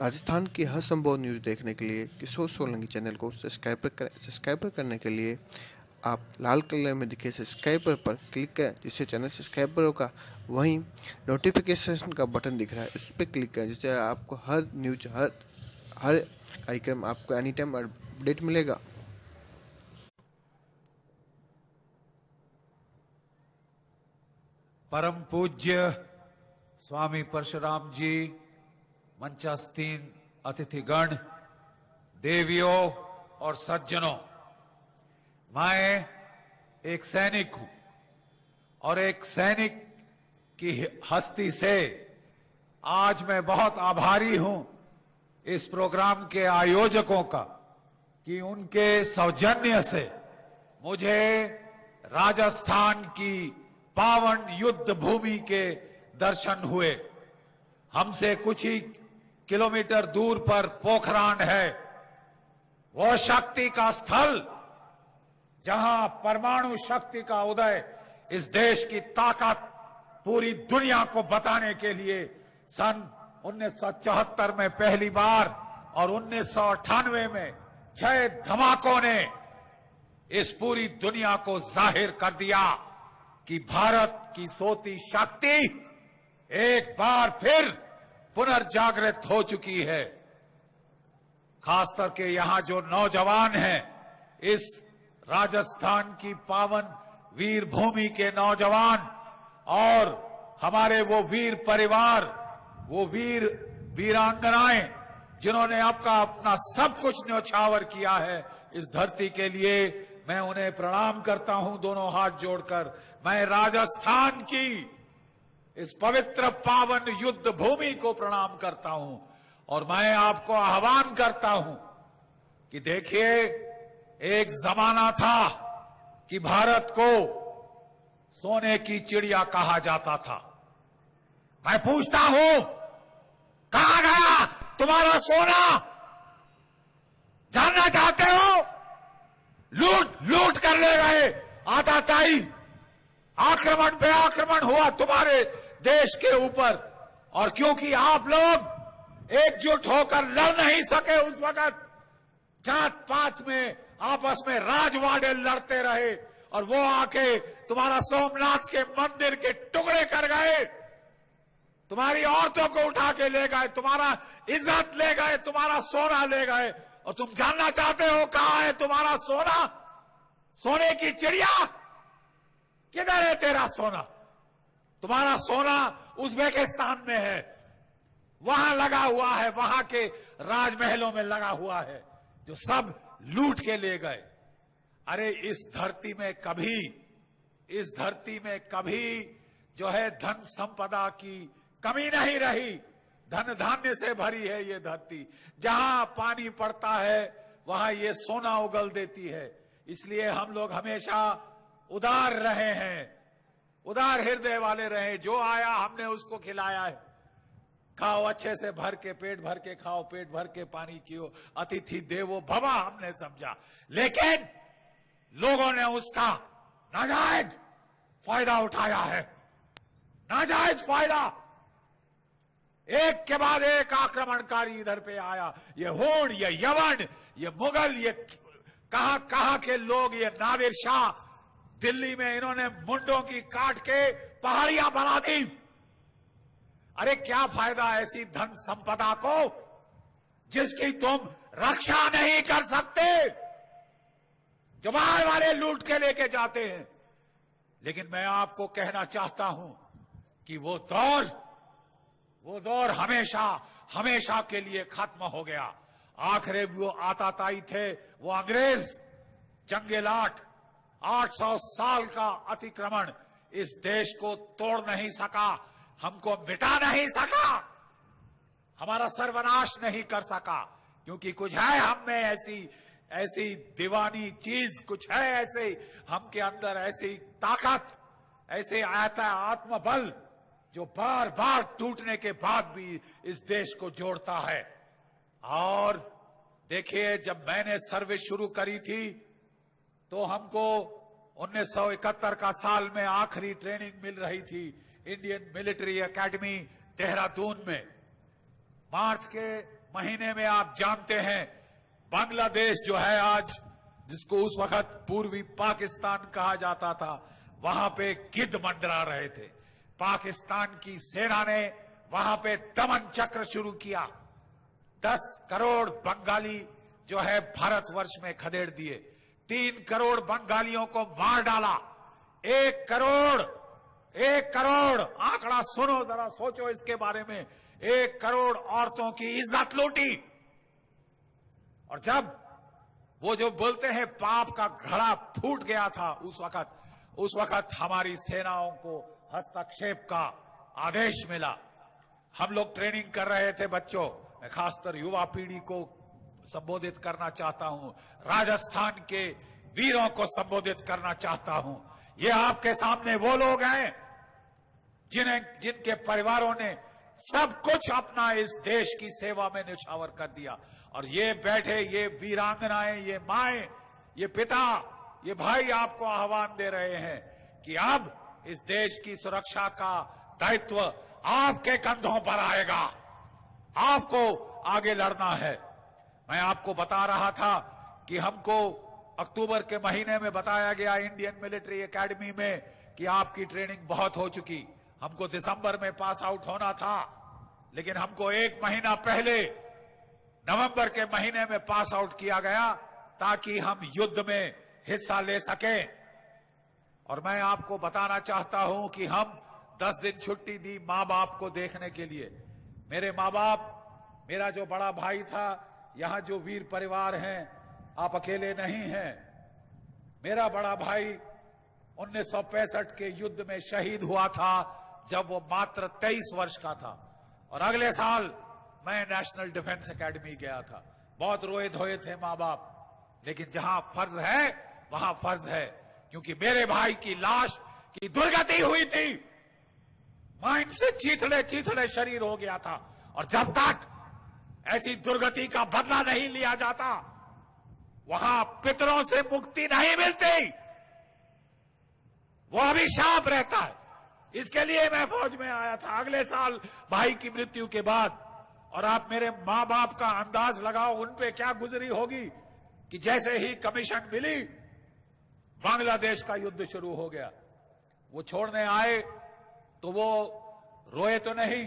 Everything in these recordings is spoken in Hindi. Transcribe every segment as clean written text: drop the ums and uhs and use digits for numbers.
राजस्थान की हर संभव न्यूज़ देखने के लिए किशोर सोलंकी चैनल को सब्सक्राइब करने के लिए आप लाल कलर में दिखे सब्सक्राइबर पर क्लिक करें, जिससे चैनल सब्सक्राइबर होगा। वहीं नोटिफिकेशन का बटन दिख रहा है, उस पर क्लिक करें, जिससे आपको हर न्यूज हर कार्यक्रम आपको एनी टाइम अपडेट मिलेगा। परम पूज्य स्वामी परशुराम जी, मंचासीन अतिथिगण, देवियों और सज्जनों, मैं एक सैनिक हूं और एक सैनिक की हस्ती से आज मैं बहुत आभारी हूं इस प्रोग्राम के आयोजकों का कि उनके सौजन्य से मुझे राजस्थान की पावन युद्ध भूमि के दर्शन हुए। हमसे कुछ ही किलोमीटर दूर पर पोखरान है, वो शक्ति का स्थल जहां परमाणु शक्ति का उदय इस देश की ताकत पूरी दुनिया को बताने के लिए सन 1974 में पहली बार और 1998 में 6 धमाकों ने इस पूरी दुनिया को जाहिर कर दिया कि भारत की सोती शक्ति एक बार फिर पुनर्जागृत हो चुकी है। खास करके यहां जो नौजवान हैं, इस राजस्थान की पावन वीर भूमि के नौजवान और हमारे वो वीर परिवार, वो वीरांगनाएं जिन्होंने आपका अपना सब कुछ न्यौछावर किया है इस धरती के लिए, मैं उन्हें प्रणाम करता हूं दोनों हाथ जोड़कर। मैं राजस्थान की इस पवित्र पावन युद्ध भूमि को प्रणाम करता हूं और मैं आपको आह्वान करता हूं कि देखिए, एक जमाना था कि भारत को सोने की चिड़िया कहा जाता था। मैं पूछता हूं, कहां गया तुम्हारा सोना? जानना चाहते हो? लूट कर ले गए। आताताई आक्रमण पे आक्रमण हुआ तुम्हारे देश के ऊपर, और क्योंकि आप लोग एकजुट होकर लड़ नहीं सके उस वक्त, जात पात में आपस में राजवाड़े लड़ते रहे और वो आके तुम्हारा सोमनाथ के मंदिर के टुकड़े कर गए, तुम्हारी औरतों को उठा के ले गए, तुम्हारा इज्जत ले गए, तुम्हारा सोना ले गए। और तुम जानना चाहते हो कहां है तुम्हारा सोना? सोने की चिड़िया, किधर है तेरा सोना? तुम्हारा सोना उज्बेकिस्तान में है, वहां लगा हुआ है, वहां के राजमहलों में लगा हुआ है, जो सब लूट के ले गए। अरे इस धरती में कभी जो है धन संपदा की कमी नहीं रही। धन धान्य से भरी है ये धरती, जहां पानी पड़ता है वहां ये सोना उगल देती है। इसलिए हम लोग हमेशा उदार रहे हैं, उदार हृदय वाले रहे। जो आया हमने उसको खिलाया है। खाओ अच्छे से भर के, पेट भर के खाओ, पेट भर के पानी पियो, अतिथि देवो भव हमने समझा। लेकिन लोगों ने उसका नाजायज फायदा उठाया है, नाजायज फायदा। एक के बाद एक आक्रमणकारी इधर पे आया। ये होड़, ये यवन, ये मुगल, ये कहां के लोग, ये नादिर शाह, दिल्ली में इन्होंने मुंडों की काट के पहाड़ियां बना दी। अरे क्या फायदा ऐसी धन संपदा को जिसकी तुम रक्षा नहीं कर सकते, जो बाहर वाले लूट के लेके जाते हैं। लेकिन मैं आपको कहना चाहता हूं कि वो दौर हमेशा के लिए खत्म हो गया। आखिरी वो आताताई थे, वो अंग्रेज जंगेलाट, 800 साल का अतिक्रमण इस देश को तोड़ नहीं सका, हमको मिटा नहीं सका, हमारा सर्वनाश नहीं कर सका। क्योंकि कुछ है हम में ऐसी दीवानी चीज, कुछ है ऐसे हम के अंदर ऐसी ताकत, ऐसे आत्मबल जो बार बार टूटने के बाद भी इस देश को जोड़ता है। और देखिए, जब मैंने सर्विस शुरू करी थी तो हमको 1971 का साल में आखिरी ट्रेनिंग मिल रही थी इंडियन मिलिट्री एकेडमी देहरादून में। मार्च के महीने में आप जानते हैं बांग्लादेश जो है आज, जिसको उस वक्त पूर्वी पाकिस्तान कहा जाता था, वहां पे गिद्ध मंडरा रहे थे। पाकिस्तान की सेना ने वहां पे दमन चक्र शुरू किया। 10 करोड़ बंगाली जो है भारतवर्ष में खदेड़ दिए। 3 करोड़ बंगालियों को मार डाला। 1 करोड़ आंकड़ा सुनो, जरा सोचो इसके बारे में। 1 करोड़ औरतों की इज्जत लूटी। और जब वो जो बोलते हैं पाप का घड़ा फूट गया था, उस वक्त हमारी सेनाओं को हस्तक्षेप का आदेश मिला। हम लोग ट्रेनिंग कर रहे थे बच्चों। मैं खासकर युवा पीढ़ी को संबोधित करना चाहता हूं, राजस्थान के वीरों को संबोधित करना चाहता हूं। ये आपके सामने वो लोग हैं जिनके परिवारों ने सब कुछ अपना इस देश की सेवा में न्यौछावर कर दिया। और ये बैठे ये वीरांगनाएं, ये माएं, ये पिता, ये भाई आपको आह्वान दे रहे हैं कि अब इस देश की सुरक्षा का दायित्व आपके कंधों पर आएगा। आपको आगे लड़ना है। मैं आपको बता रहा था कि हमको अक्टूबर के महीने में बताया गया इंडियन मिलिट्री एकेडमी में कि आपकी ट्रेनिंग बहुत हो चुकी। हमको दिसंबर में पास आउट होना था, लेकिन हमको 1 महीना पहले नवंबर के महीने में पास आउट किया गया ताकि हम युद्ध में हिस्सा ले सकें। और मैं आपको बताना चाहता हूं कि हम 10 दिन छुट्टी दी मां बाप को देखने के लिए। मेरे मां बाप, मेरा जो बड़ा भाई था, यहां जो वीर परिवार हैं, आप अकेले नहीं हैं। मेरा बड़ा भाई 1965 के युद्ध में शहीद हुआ था जब वो मात्र 23 वर्ष का था। और अगले साल मैं नेशनल डिफेंस एकेडमी गया था। बहुत रोए धोए थे मां बाप, लेकिन जहां फर्ज है वहां फर्ज है, क्योंकि मेरे भाई की लाश की दुर्गति हुई थी। माइंड से चीथड़े शरीर हो गया था। और जब तक ऐसी दुर्गति का बदला नहीं लिया जाता, वहां पितरों से मुक्ति नहीं मिलती, वो अभिशाप रहता है। इसके लिए मैं फौज में आया था अगले साल भाई की मृत्यु के बाद। और आप मेरे मां बाप का अंदाज लगाओ उन पे क्या गुजरी होगी कि जैसे ही कमीशन मिली, बांग्लादेश का युद्ध शुरू हो गया। वो छोड़ने आए तो वो रोए तो नहीं,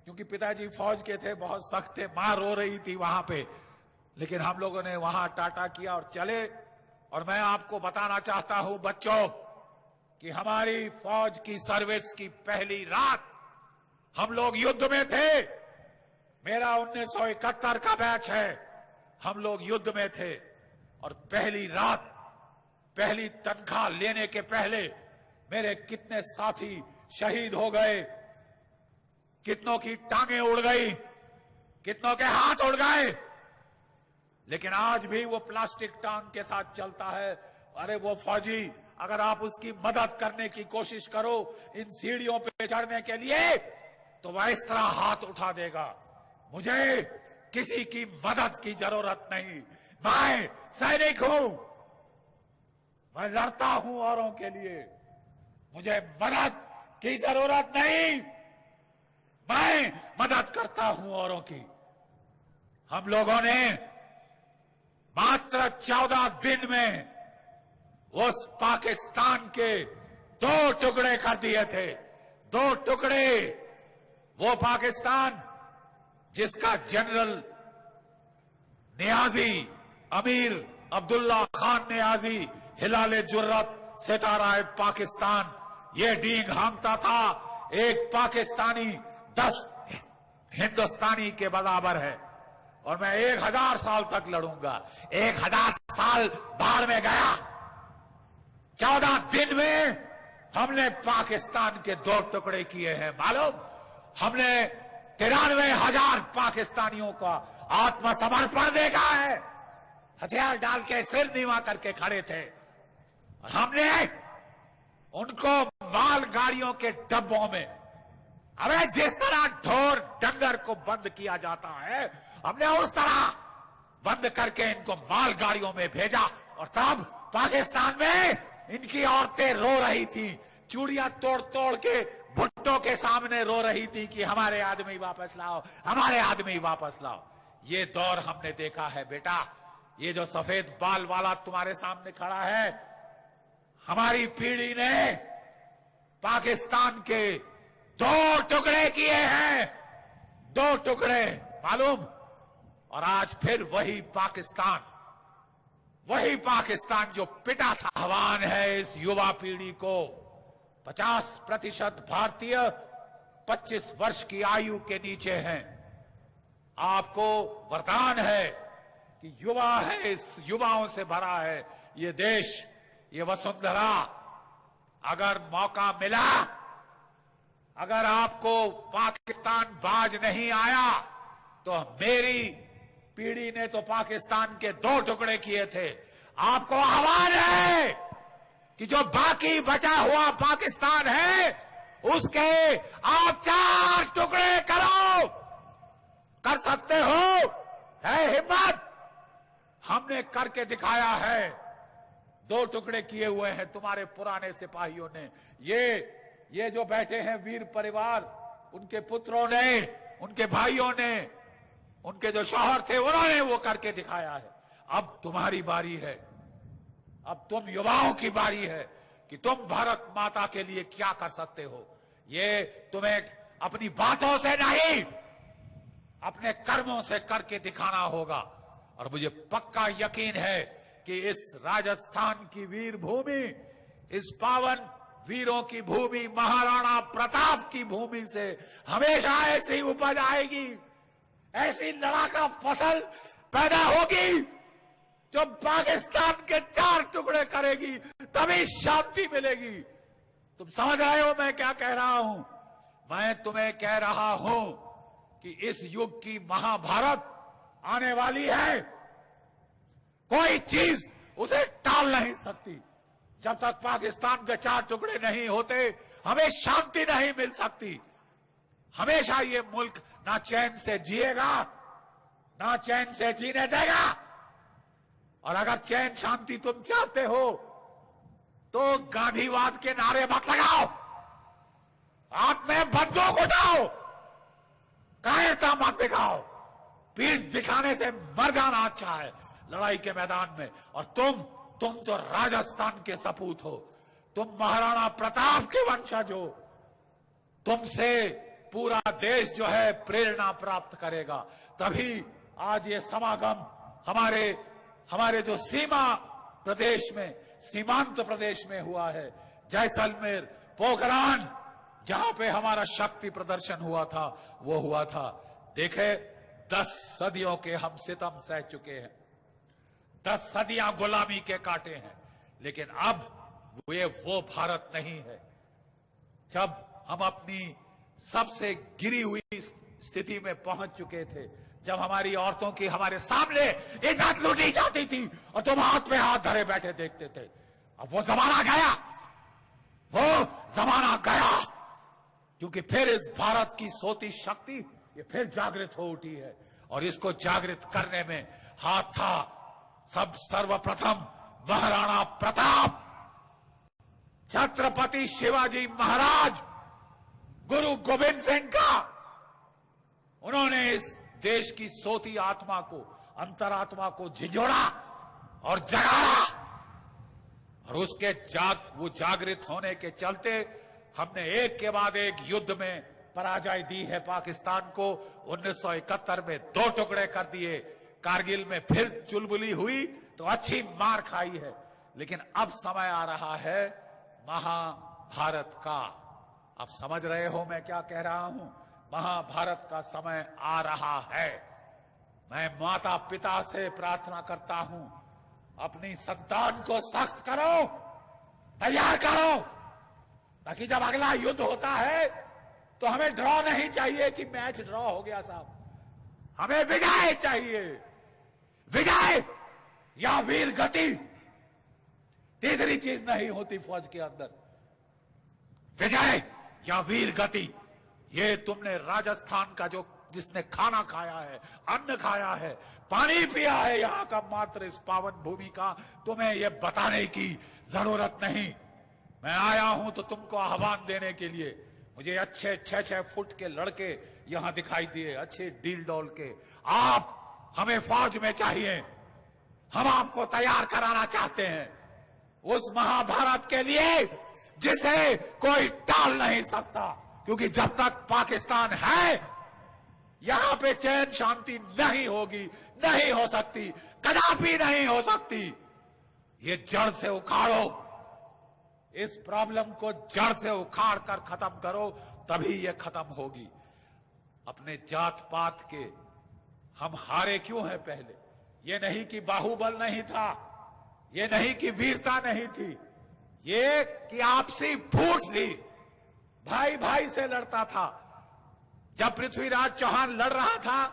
क्योंकि पिताजी फौज के थे, बहुत सख्त थे, मां रो रही थी वहां पे, लेकिन हम लोगों ने वहां टाटा किया और चले। और मैं आपको बताना चाहता हूं बच्चों कि हमारी फौज की सर्विस की पहली रात हम लोग युद्ध में थे। मेरा 1971 का बैच है, हम लोग युद्ध में थे। और पहली रात, पहली तनख्वाह लेने के पहले मेरे कितने साथी शहीद हो गए, कितनों की टांगें उड़ गई, कितनों के हाथ उड़ गए, लेकिन आज भी वो प्लास्टिक टांग के साथ चलता है। अरे वो फौजी, अगर आप उसकी मदद करने की कोशिश करो इन सीढ़ियों पे चढ़ने के लिए, तो वह इस तरह हाथ उठा देगा। मुझे किसी की मदद की जरूरत नहीं, मैं सैनिक हूं, मैं लड़ता हूं औरों के लिए, मुझे मदद की जरूरत नहीं, मैं मदद करता हूं औरों की। हम लोगों ने मात्र 14 दिन में उस पाकिस्तान के 2 टुकड़े कर दिए थे। 2 टुकड़े। वो पाकिस्तान जिसका जनरल नियाजी, अमीर अब्दुल्ला खान नियाजी, हिलाले जुर्रत सितारा पाकिस्तान, ये डींग हांकता था एक पाकिस्तानी 10 हिंदुस्तानी के बराबर है। और मैं 1000 साल तक लड़ूंगा। 1000 साल बाढ़ में गया, 14 दिन में हमने पाकिस्तान के 2 टुकड़े किए हैं। मालूम, हमने 93,000 पाकिस्तानियों का आत्मसमर्पण देखा है। हथियार डाल के सिर नीवा करके खड़े थे। और हमने उनको मालगाड़ियों के डब्बों में, अरे जिस तरह ढोर डंगर को बंद किया जाता है, हमने उस तरह बंद करके इनको मालगाड़ियों में भेजा। और तब पाकिस्तान में इनकी औरतें रो रही थी, चूड़ियां तोड़ तोड़ के भुट्टो के सामने रो रही थी कि हमारे आदमी वापस लाओ, हमारे आदमी वापस लाओ। ये दौर हमने देखा है बेटा। ये जो सफेद बाल वाला तुम्हारे सामने खड़ा है, हमारी पीढ़ी ने पाकिस्तान के 2 टुकड़े किए हैं, 2 टुकड़े, मालूम। और आज फिर वही पाकिस्तान जो पिटा था। आह्वान है इस युवा पीढ़ी को, 50% भारतीय 25 वर्ष की आयु के नीचे हैं। आपको वरदान है कि युवा है, इस युवाओं से भरा है ये देश, ये वसुंधरा। अगर मौका मिला, अगर आपको पाकिस्तान बाज नहीं आया, तो मेरी पीढ़ी ने तो पाकिस्तान के 2 टुकड़े किए थे। आपको आह्वान है कि जो बाकी बचा हुआ पाकिस्तान है, उसके आप 4 टुकड़े करो। कर सकते हो, है हिम्मत। हमने करके दिखाया है। 2 टुकड़े किए हुए हैं तुम्हारे पुराने सिपाहियों ने। ये जो बैठे हैं वीर परिवार, उनके पुत्रों ने, उनके भाइयों ने, उनके जो शौहर थे, उन्होंने वो करके दिखाया है। अब तुम्हारी बारी है, अब तुम युवाओं की बारी है कि तुम भारत माता के लिए क्या कर सकते हो। ये तुम्हें अपनी बातों से नहीं, अपने कर्मों से करके दिखाना होगा। और मुझे पक्का यकीन है कि इस राजस्थान की वीर भूमि, इस पावन वीरों की भूमि, महाराणा प्रताप की भूमि से हमेशा ऐसी उपज आएगी, ऐसी लड़ाका फसल पैदा होगी जो पाकिस्तान के 4 टुकड़े करेगी, तभी शांति मिलेगी। तुम समझ रहे हो मैं क्या कह रहा हूं? मैं तुम्हें कह रहा हूं कि इस युग की महाभारत आने वाली है। कोई चीज उसे टाल नहीं सकती। जब तक पाकिस्तान के 4 टुकड़े नहीं होते, हमें शांति नहीं मिल सकती। हमेशा ये मुल्क ना चैन से जिएगा, ना चैन से जीने देगा। और अगर चैन शांति तुम चाहते हो, तो गांधीवाद के नारे मत लगाओ, हाथ में बंदूक उठाओ, कायरता मत दिखाओ। पीठ दिखाने से मर जाना अच्छा है लड़ाई के मैदान में। और तुम तो राजस्थान के सपूत हो, तुम महाराणा प्रताप के वंशज हो। तुमसे पूरा देश जो है प्रेरणा प्राप्त करेगा। तभी आज ये समागम हमारे जो सीमा प्रदेश में, सीमांत प्रदेश में हुआ है, जैसलमेर, पोखरान, जहां पे हमारा शक्ति प्रदर्शन हुआ था, वो हुआ था। देखे, 10 सदियों के हम सितम सह चुके हैं, 10 सदियां गुलामी के काटे हैं, लेकिन अब वो भारत नहीं है। जब हम अपनी सबसे गिरी हुई स्थिति में पहुंच चुके थे, जब हमारी औरतों की हमारे सामने इज्जत लूटी जाती थी और तुम हाथ में हाथ धरे बैठे देखते थे। अब वो जमाना गया, वो जमाना गया, क्योंकि फिर इस भारत की सोती शक्ति ये फिर जागृत हो उठी है। और इसको जागृत करने में हाथ था सर्वप्रथम महाराणा प्रताप, छत्रपति शिवाजी महाराज, गुरु गोविंद सिंह का। उन्होंने इस देश की सोती आत्मा को, अंतरात्मा को झिझोड़ा और जगाया। और उसके वो जागृत होने के चलते हमने एक के बाद एक युद्ध में पराजय दी है पाकिस्तान को। 1971 में 2 टुकड़े कर दिए, कारगिल में फिर चुलबुली हुई तो अच्छी मार खाई है। लेकिन अब समय आ रहा है महाभारत का। अब समझ रहे हो मैं क्या कह रहा हूं? महाभारत का समय आ रहा है। मैं माता पिता से प्रार्थना करता हूं, अपनी संतान को सख्त करो, तैयार करो, ताकि जब अगला युद्ध होता है तो हमें ड्रॉ नहीं चाहिए कि मैच ड्रॉ हो गया साहब। हमें विजय चाहिए, विजय या वीर गति। तीसरी चीज नहीं होती फौज के अंदर, विजय या वीर गति। ये तुमने राजस्थान का जिसने खाना खाया है, अन्न खाया है, पानी पिया है यहां का मात्र इस पावन भूमि का, तुम्हें यह बताने की जरूरत नहीं। मैं आया हूं तो तुमको आह्वान देने के लिए। मुझे अच्छे 6-6 फुट के लड़के यहां दिखाई दिए, अच्छे डील डॉल के। आप हमें फौज में चाहिए, हम आपको तैयार कराना चाहते हैं उस महाभारत के लिए जिसे कोई टाल नहीं सकता, क्योंकि जब तक पाकिस्तान है यहां पे चैन शांति नहीं होगी, नहीं हो सकती, कदापि नहीं हो सकती। ये जड़ से उखाड़ो, इस प्रॉब्लम को जड़ से उखाड़ कर खत्म करो, तभी ये खत्म होगी। अपने जात पात के हम हारे क्यों हैं पहले? ये नहीं कि बाहुबल नहीं था, ये नहीं कि वीरता नहीं थी, ये कि आपसी फूट थी, भाई भाई से लड़ता था। जब पृथ्वीराज चौहान लड़ रहा था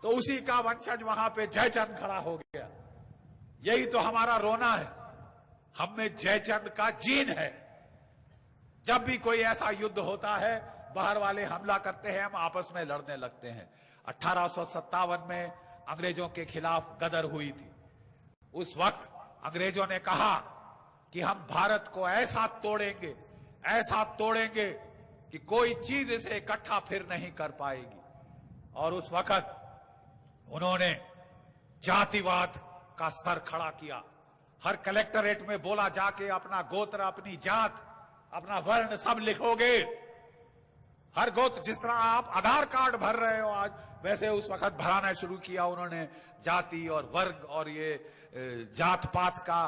तो उसी का वंशज वहां पे जयचंद खड़ा हो गया। यही तो हमारा रोना है, हम में जयचंद का जीन है। जब भी कोई ऐसा युद्ध होता है, बाहर वाले हमला करते हैं, हम आपस में लड़ने लगते हैं। 1857 में अंग्रेजों के खिलाफ गदर हुई थी। उस वक्त अंग्रेजों ने कहा कि हम भारत को ऐसा तोड़ेंगे कि कोई चीज इसे इकट्ठा फिर नहीं कर पाएगी। और उस वक्त उन्होंने जातिवाद का सर खड़ा किया। हर कलेक्टरेट में बोला जाके अपना गोत्र, अपनी जात, अपना वर्ण सब लिखोगे। हर गोत्र, जिस तरह आप आधार कार्ड भर रहे हो आज, वैसे उस वक्त भराना शुरू किया उन्होंने। जाति और वर्ग और ये जात पात का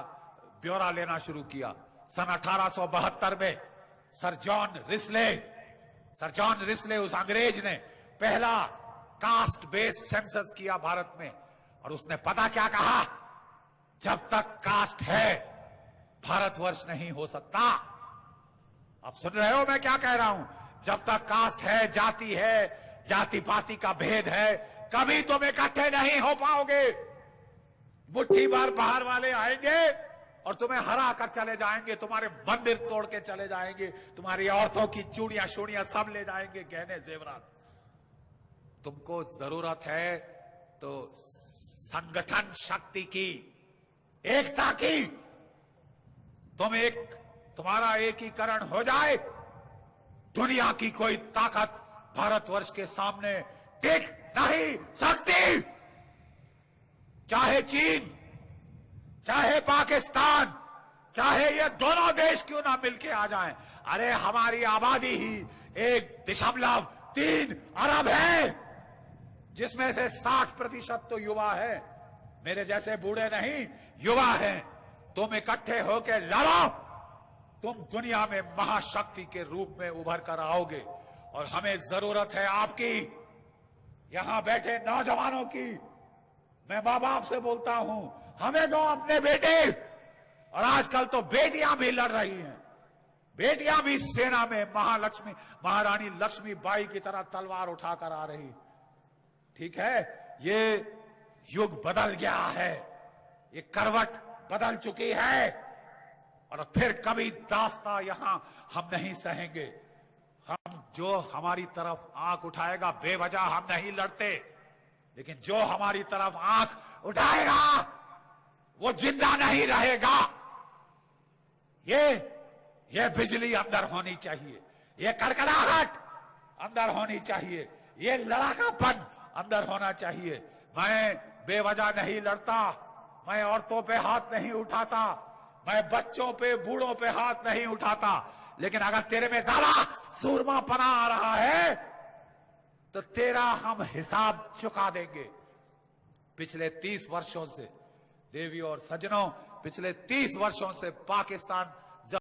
ब्यौरा लेना शुरू किया। सन 1872 में सर जॉन रिस्ले उस अंग्रेज ने पहला कास्ट बेस्ड सेंसस किया भारत में। और उसने पता क्या कहा? जब तक कास्ट है भारतवर्ष नहीं हो सकता। आप सुन रहे हो मैं क्या कह रहा हूं? जब तक कास्ट है, जाति है, जाति पाति का भेद है, कभी तुम इकट्ठे नहीं हो पाओगे। मुट्ठी भर बाहर वाले आएंगे और तुम्हें हरा कर चले जाएंगे, तुम्हारे मंदिर तोड़ के चले जाएंगे, तुम्हारी औरतों की चूड़ियां शूड़ियां सब ले जाएंगे, गहने जेवरात। तुमको जरूरत है तो संगठन शक्ति की, एकता की। तुम्हारा एकीकरण हो जाए, दुनिया की कोई ताकत भारतवर्ष के सामने टिक नहीं सकती। चाहे चीन, चाहे पाकिस्तान, चाहे ये दोनों देश क्यों ना मिलके आ जाएं। अरे हमारी आबादी ही 1.3 अरब है, जिसमें से 60% तो युवा है। मेरे जैसे बूढ़े नहीं, युवा हैं। तुम इकट्ठे होकर लड़ो, तुम दुनिया में महाशक्ति के रूप में उभर कर आओगे। और हमें जरूरत है आपकी, यहां बैठे नौजवानों की। मैं मां बाप से बोलता हूं, हमें दो अपने बेटे। और आजकल तो बेटियां भी लड़ रही हैं, बेटियां भी सेना में महारानी लक्ष्मीबाई की तरह तलवार उठाकर आ रही। ठीक है, ये युग बदल गया है, ये करवट बदल चुकी है। और फिर कभी दास्ता यहां हम नहीं सहेंगे। हम, जो हमारी तरफ आंख उठाएगा, बेवजह हम नहीं लड़ते, लेकिन जो हमारी तरफ आंख उठाएगा वो जिंदा नहीं रहेगा। ये बिजली अंदर होनी चाहिए, ये कड़कड़ाहट अंदर होनी चाहिए, ये लड़ाकापन अंदर होना चाहिए। मैं बेवजह नहीं लड़ता, मैं औरतों पे हाथ नहीं उठाता, मैं बच्चों पे, बूढ़ों पे हाथ नहीं उठाता। लेकिन अगर तेरे में ज्यादा सूरमापना आ रहा है तो तेरा हम हिसाब चुका देंगे। पिछले 30 वर्षों से, देवियों और सज्जनों, पिछले 30 वर्षों से पाकिस्तान